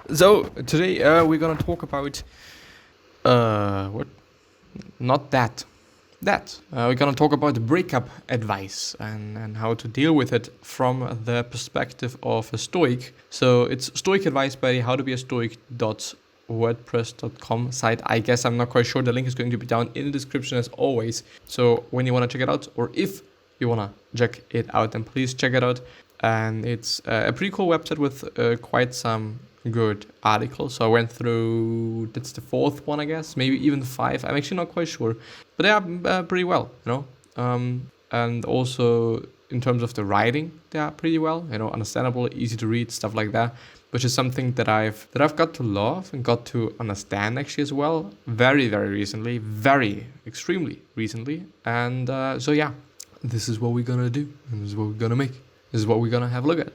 So today we're gonna talk about what? Not that. We're gonna talk about breakup advice and how to deal with it from the perspective of a Stoic. So it's Stoic advice by how to be a Stoic.wordpress.com site. I guess I'm not quite sure. The link is going to be down in the description as always. So when you wanna check it out, or if you wanna check it out, then please check it out. And it's a pretty cool website with quite some good articles. So I went through, that's the fourth one, I guess, maybe even five. I'm actually not quite sure, but they are pretty well, and also in terms of the writing, they are pretty well, understandable, easy to read, stuff like that, which is something that I've got to love and got to understand actually as well, very, very recently, very extremely recently. And so yeah, this is what we're gonna do, and this is what we're gonna make. This is what we're gonna have a look at.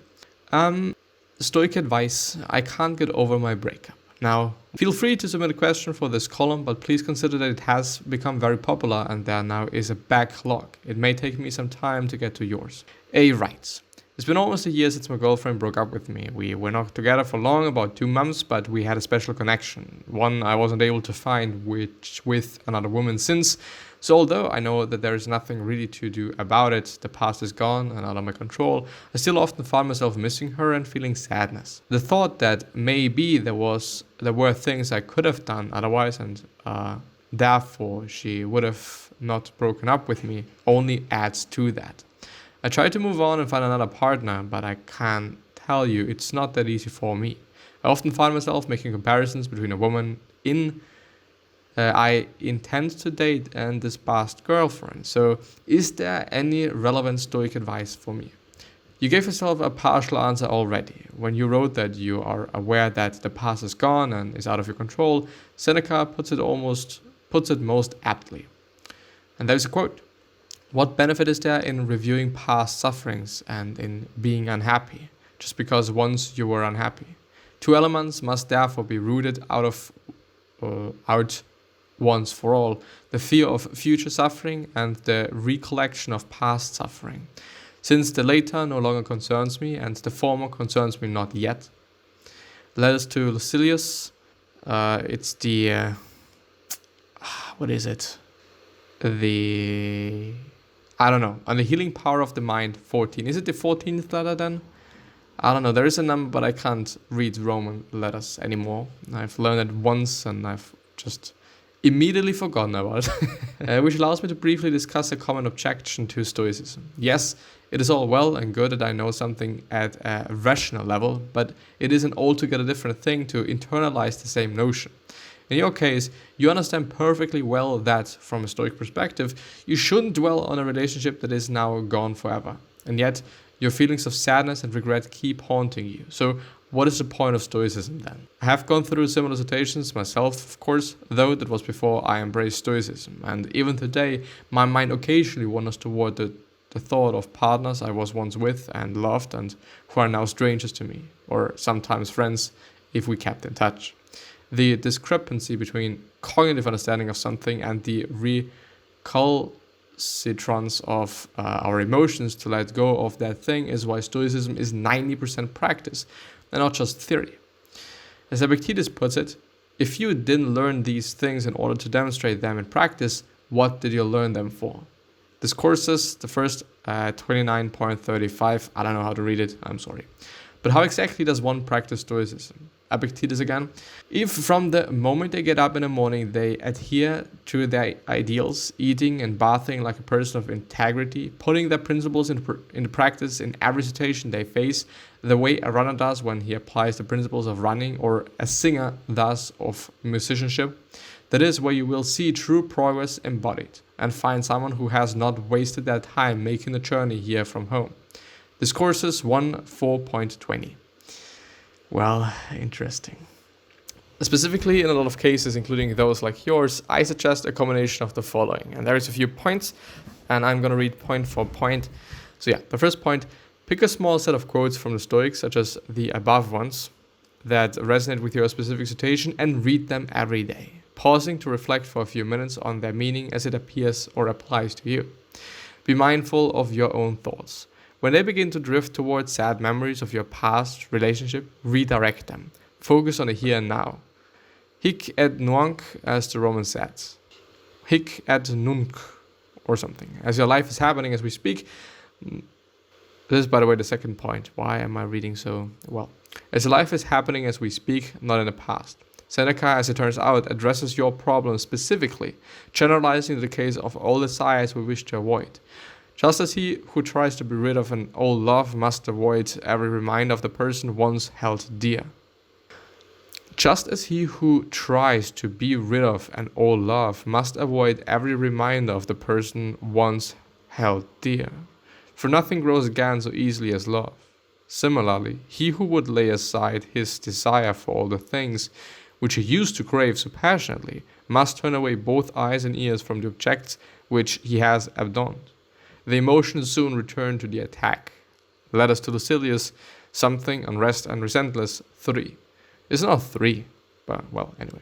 Stoic advice. I can't get over my breakup. Now, feel free to submit a question for this column, but please consider that it has become very popular and there now is a backlog. It may take me some time to get to yours. A writes, it's been almost a year since my girlfriend broke up with me. We were not together for long, about 2 months, but we had a special connection. One I wasn't able to find with another woman since. So although I know that there is nothing really to do about it, the past is gone and out of my control, I still often find myself missing her and feeling sadness. The thought that maybe there were things I could have done otherwise and therefore she would have not broken up with me only adds to that. I try to move on and find another partner, but I can't tell you it's not that easy for me. I often find myself making comparisons between a woman I intend to date and this past girlfriend. So is there any relevant Stoic advice for me? You gave yourself a partial answer already. When you wrote that you are aware that the past is gone and is out of your control, Seneca puts it most aptly. And there's a quote. What benefit is there in reviewing past sufferings and in being unhappy, just because once you were unhappy? 2 elements must therefore be rooted out once for all, the fear of future suffering and the recollection of past suffering. Since the later no longer concerns me and the former concerns me not yet. Letters to Lucilius, it's the, what is it? I don't know, on the healing power of the mind, 14. Is it the 14th letter then? I don't know, there is a number, but I can't read Roman letters anymore. I've learned it once and I've just immediately forgotten about it. Which allows me to briefly discuss a common objection to Stoicism. Yes, it is all well and good that I know something at a rational level, but it is an altogether different thing to internalize the same notion. In your case, you understand perfectly well that, from a Stoic perspective, you shouldn't dwell on a relationship that is now gone forever. And yet, your feelings of sadness and regret keep haunting you. So, what is the point of Stoicism then? I have gone through similar situations myself, of course, though that was before I embraced Stoicism. And even today, my mind occasionally wanders toward the thought of partners I was once with and loved and who are now strangers to me, or sometimes friends if we kept in touch. The discrepancy between cognitive understanding of something and the recalcitrance of our emotions to let go of that thing is why Stoicism is 90% practice and not just theory. As Epictetus puts it, if you didn't learn these things in order to demonstrate them in practice, what did you learn them for? Discourses, the first 29.35, I don't know how to read it, I'm sorry. But how exactly does one practice Stoicism? Epictetus again. If from the moment they get up in the morning they adhere to their ideals, eating and bathing like a person of integrity, putting their principles into practice in every situation they face, the way a runner does when he applies the principles of running, or a singer does of musicianship, that is where you will see true progress embodied, and find someone who has not wasted their time making the journey here from home. Discourses 1.4.20. Well, interesting. Specifically, in a lot of cases, including those like yours, I suggest a combination of the following. And there is a few points, and I'm going to read point for point. So yeah, the first point, pick a small set of quotes from the Stoics, such as the above ones, that resonate with your specific situation, and read them every day, pausing to reflect for a few minutes on their meaning as it appears or applies to you. Be mindful of your own thoughts. When they begin to drift towards sad memories of your past relationship, redirect them. Focus on the here and now. Hic et nunc, as the Romans said. Hic et nunc, or something. As your life is happening as we speak. This is, by the way, the second point. Why am I reading so well? As your life is happening as we speak, not in the past. Seneca, as it turns out, addresses your problem specifically, generalizing the case of all desires we wish to avoid. Just as he who tries to be rid of an old love must avoid every reminder of the person once held dear. Just as he who tries to be rid of an old love must avoid every reminder of the person once held dear. For nothing grows again so easily as love. Similarly, he who would lay aside his desire for all the things which he used to crave so passionately must turn away both eyes and ears from the objects which he has abandoned. The emotions soon return to the attack. Letters to Lucilius, something, unrest, and resentless, 3. It's not 3, but well, anyway.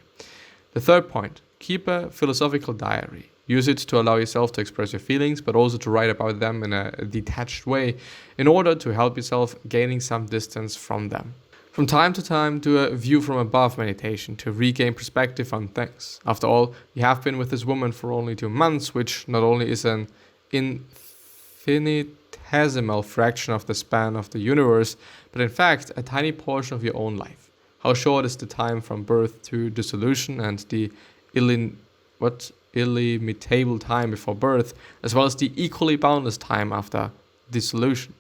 The third point, keep a philosophical diary. Use it to allow yourself to express your feelings, but also to write about them in a detached way in order to help yourself gaining some distance from them. From time to time, do a view from above meditation to regain perspective on things. After all, you have been with this woman for only 2 months, which not only is an infinitesimal fraction of the span of the universe, but in fact a tiny portion of your own life. How short is the time from birth to dissolution and the illimitable time before birth, as well as the equally boundless time after dissolution.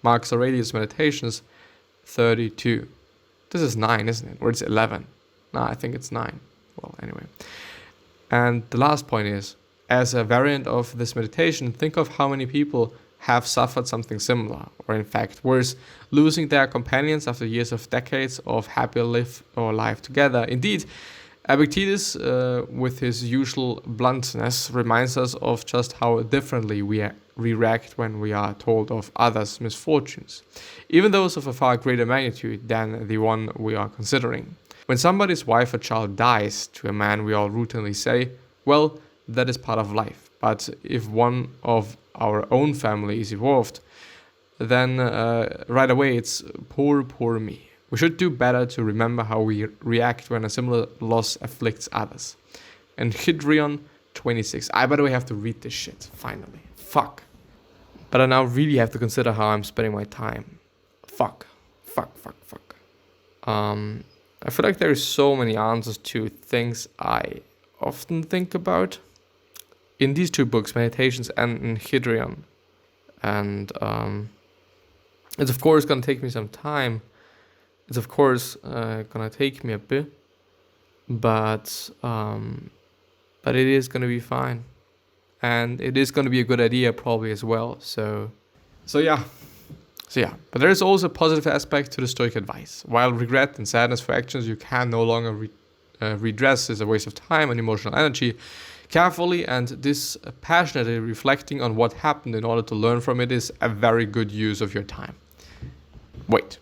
Marcus Aurelius' Meditations 32. This is 9, isn't it? Or it's 11. No, I think it's 9. Well, anyway. And the last point is, as a variant of this meditation, think of how many people have suffered something similar, or in fact worse, losing their companions after years of decades of happy life together. Indeed, Epictetus, with his usual bluntness, reminds us of just how differently we react when we are told of others' misfortunes, even those of a far greater magnitude than the one we are considering. When somebody's wife or child dies, to a man we all routinely say, well, that is part of life. But if one of our own family is involved, then right away it's poor me. We should do better to remember how we react when a similar loss afflicts others. And Hydrion 26. I, by the way, have to read this shit, finally. Fuck. But I now really have to consider how I'm spending my time. Fuck. I feel like there is so many answers to things I often think about. In these 2 books, Meditations and in Hydrion. And it's of course going to take me some time. It's of course gonna take me a bit, but it is gonna be fine, and it is gonna be a good idea probably as well. So yeah. But there is also a positive aspect to the Stoic advice. While regret and sadness for actions you can no longer redress is a waste of time and emotional energy, carefully and dispassionately reflecting on what happened in order to learn from it is a very good use of your time. Wait.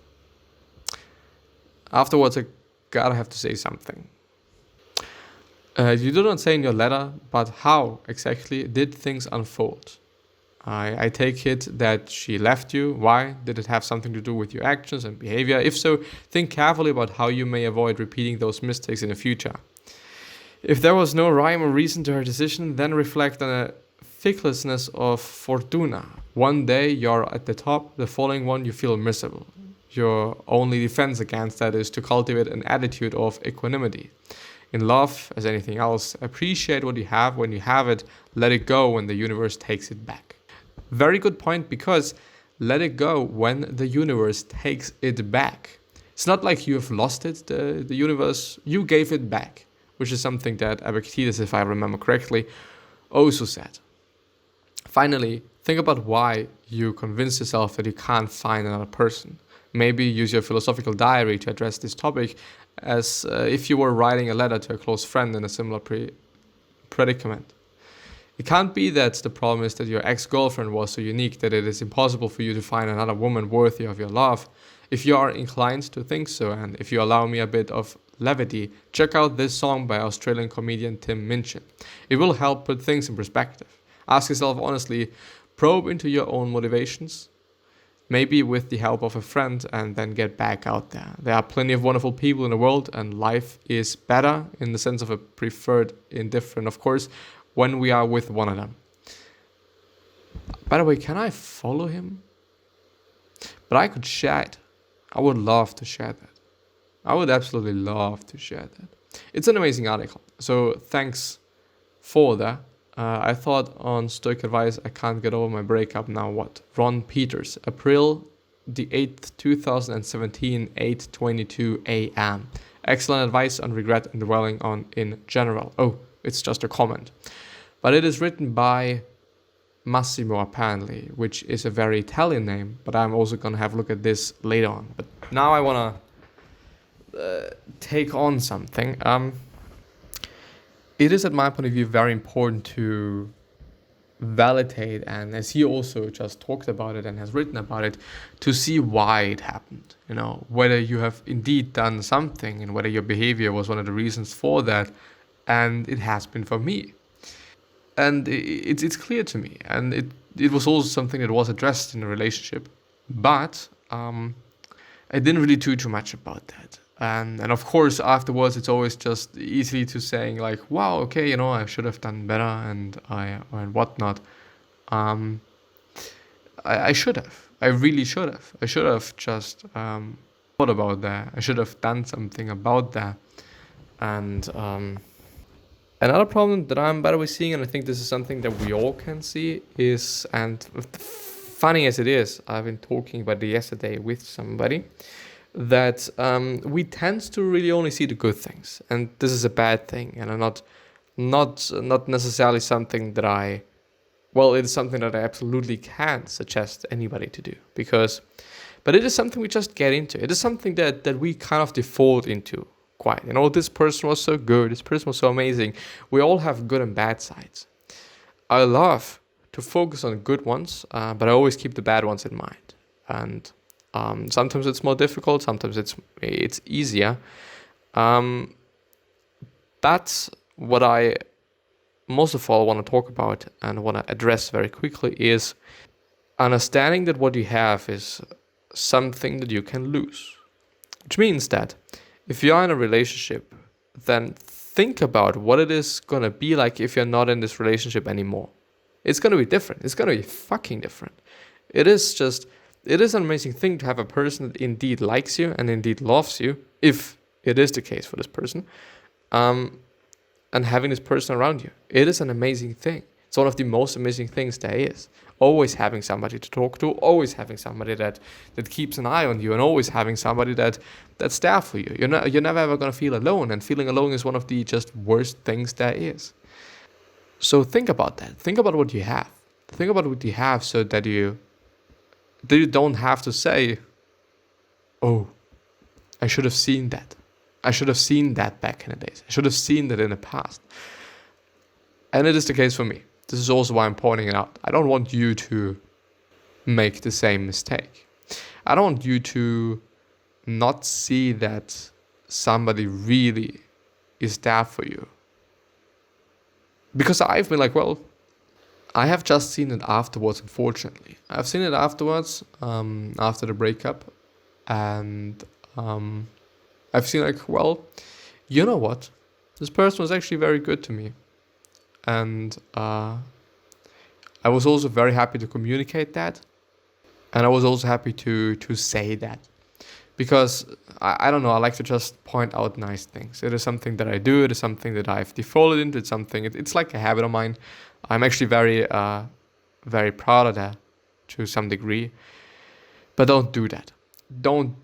Afterwards, I gotta have to say something. You do not say in your letter, but how exactly did things unfold? I take it that she left you. Why? Did it have something to do with your actions and behavior? If so, think carefully about how you may avoid repeating those mistakes in the future. If there was no rhyme or reason to her decision, then reflect on the ficklessness of Fortuna. One day you're at the top, the following one you feel miserable. Your only defense against that is to cultivate an attitude of equanimity. In love, as anything else, appreciate what you have when you have it, let it go when the universe takes it back. Very good point, because let it go when the universe takes it back. It's not like you have lost it, the universe, you gave it back, which is something that Epictetus, if I remember correctly, also said. Finally, think about why you convince yourself that you can't find another person. Maybe use your philosophical diary to address this topic as if you were writing a letter to a close friend in a similar predicament. It can't be that the problem is that your ex-girlfriend was so unique that it is impossible for you to find another woman worthy of your love. If you are inclined to think so, and if you allow me a bit of levity, check out this song by Australian comedian Tim Minchin. It will help put things in perspective. Ask yourself honestly, probe into your own motivations. maybe with the help of a friend, and then get back out there. There are plenty of wonderful people in the world, and life is better in the sense of a preferred indifferent, of course, when we are with one of them. By the way, can I follow him? But I could share it. I would love to share that. I would absolutely love to share that. It's an amazing article. So thanks for that. I thought on Stoic advice, I can't get over my breakup now. What? Ron Peters, April the 8th, 2017, 8:22 a.m. Excellent advice on regret and dwelling on in general. Oh, it's just a comment. But it is written by Massimo, apparently, which is a very Italian name. But I'm also going to have a look at this later on. But now I want to take on something. It is, at my point of view, very important to validate, and as he also just talked about it and has written about it, to see why it happened. You know, whether you have indeed done something and whether your behavior was one of the reasons for that, and it has been for me. And it's clear to me, and it was also something that was addressed in the relationship, but I didn't really do too much about that. And of course, afterwards, it's always just easy to saying like, wow, okay, you know, I should have done better and whatnot. I should have. I really should have. I should have just thought about that. I should have done something about that. And another problem that I'm, by the way, seeing, and I think this is something that we all can see, is, and funny as it is, I've been talking about it yesterday with somebody, that we tend to really only see the good things, and this is a bad thing, and not necessarily something that it is something that I absolutely can't suggest anybody to do, but it is something we just get into. It is something that we kind of default into quite. You know, this person was so good, this person was so amazing. We all have good and bad sides. I love to focus on good ones, but I always keep the bad ones in mind, and sometimes it's more difficult, sometimes it's easier. But what I most of all want to talk about and want to address very quickly is understanding that what you have is something that you can lose. Which means that if you are in a relationship, then think about what it is going to be like if you're not in this relationship anymore. It's going to be different. It's going to be fucking different. It is an amazing thing to have a person that indeed likes you and indeed loves you, if it is the case for this person, and having this person around you. It is an amazing thing. It's one of the most amazing things there is. Always having somebody to talk to, always having somebody that keeps an eye on you, and always having somebody that's there for you. You're never ever going to feel alone, and feeling alone is one of the just worst things there is. So think about that. Think about what you have. Think about what you have so that you don't have to say, oh, I should have seen that. I should have seen that back in the days. I should have seen that in the past. And it is the case for me. This is also why I'm pointing it out. I don't want you to make the same mistake. I don't want you to not see that somebody really is there for you. Because I've been like, well, I have just seen it afterwards, unfortunately. I've seen it afterwards, after the breakup. And I've seen like, well, you know what? This person was actually very good to me. And I was also very happy to communicate that. And I was also happy to say that. Because, I don't know, I like to just point out nice things. It is something that I do. It is something that I've defaulted into. It's something, it's like a habit of mine. I'm actually very, very proud of that to some degree. But don't do that. Don't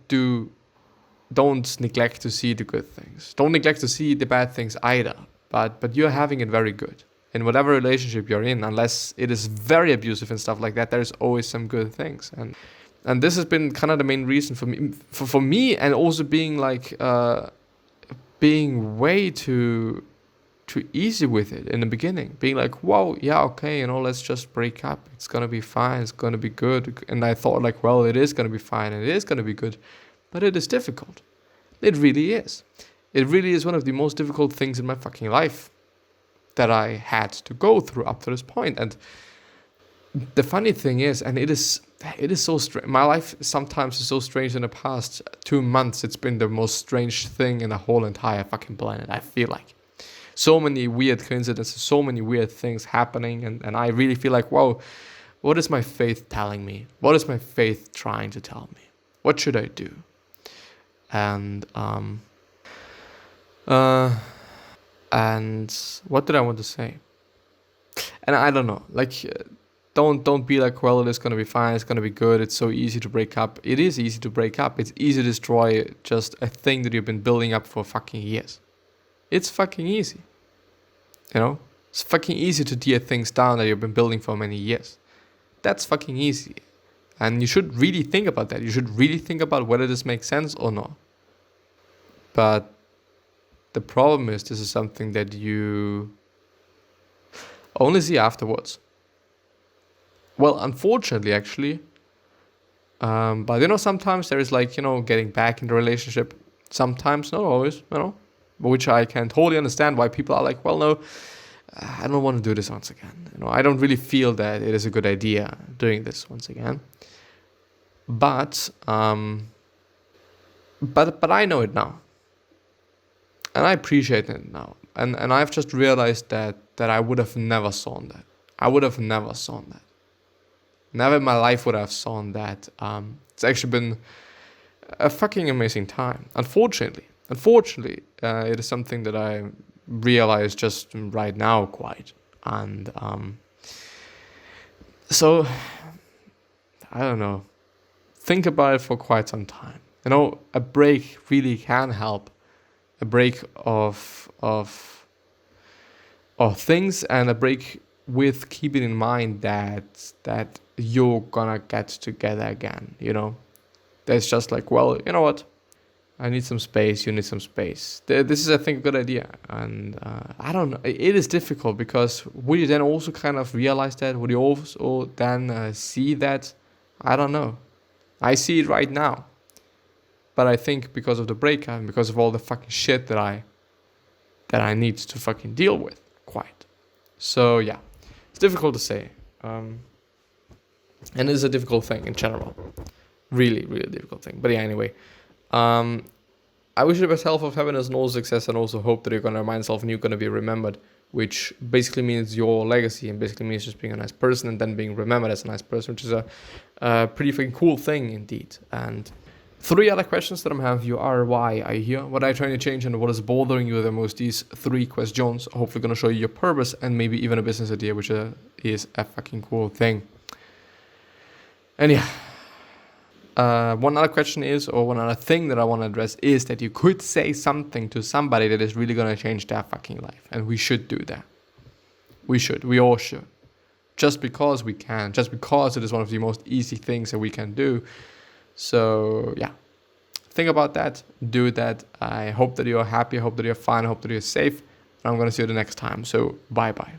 neglect to see the good things. Don't neglect to see the bad things either. But you're having it very good. In whatever relationship you're in, unless it is very abusive and stuff like that, there's always some good things. And this has been kind of the main reason for me, and also being like, being way too easy with it in the beginning. Being like, whoa, yeah, okay, let's just break up. It's going to be fine. It's going to be good. And I thought like, well, it is going to be fine. And it is going to be good. But it is difficult. It really is. It really is one of the most difficult things in my fucking life that I had to go through up to this point. And the funny thing is, and it is so strange. My life sometimes is so strange. In the past 2 months, it's been the most strange thing in the whole entire fucking planet. I feel like so many weird coincidences, so many weird things happening, and I really feel like, whoa, what is my faith telling me? What is my faith trying to tell me? What should I do? And and what did I want to say? And I don't know, like, don't be like, well, it is gonna be fine, it's gonna be good, it's so easy to break up. It is easy to break up. It's easy to destroy just a thing that you've been building up for fucking years. It's fucking easy. You know? It's fucking easy to tear things down that you've been building for many years. That's fucking easy. And you should really think about that. You should really think about whether this makes sense or not. But the problem is, this is something that you only see afterwards. Well, unfortunately, actually. But, you know, sometimes there is like, you know, getting back in the relationship. Sometimes, not always, you know. Which I can totally understand why people are like, well, no, I don't want to do this once again. You know, I don't really feel that it is a good idea doing this once again. But I know it now. And I appreciate it now. And I've just realized that I would have never sown that. I would have never sown that. Never in my life would I have sown that. It's actually been a fucking amazing time. Unfortunately, it is something that I realize just right now quite. And so, I don't know. Think about it for quite some time. You know, a break really can help. A break of things, and a break with keeping in mind that you're gonna get together again, you know. There's just like, well, you know what? I need some space, you need some space. This is, I think, a good idea. And I don't know. It is difficult because would you then also kind of realize that? Would you also then see that? I don't know. I see it right now. But I think because of the breakup and because of all the fucking shit that I need to fucking deal with, quite. So, yeah. It's difficult to say. And it's a difficult thing in general. Really, really difficult thing. But yeah, anyway. I wish you the best health of happiness and all success, and also hope that you're going to remind yourself and you're going to be remembered, which basically means your legacy, and basically means just being a nice person and then being remembered as a nice person, which is a pretty fucking cool thing indeed. And 3 other questions that I'm having you are: why are you here? What are you trying to change? And what is bothering you the most? These 3 questions are hopefully going to show you your purpose and maybe even a business idea, which is a fucking cool thing. And yeah. One other question is, or one other thing that I want to address is that you could say something to somebody that is really going to change their fucking life. And we should do that. We all should. Just because we can. Just because it is one of the most easy things that we can do. So, yeah. Think about that. Do that. I hope that you're happy. I hope that you're fine. I hope that you're safe. And I'm going to see you the next time. So, bye-bye.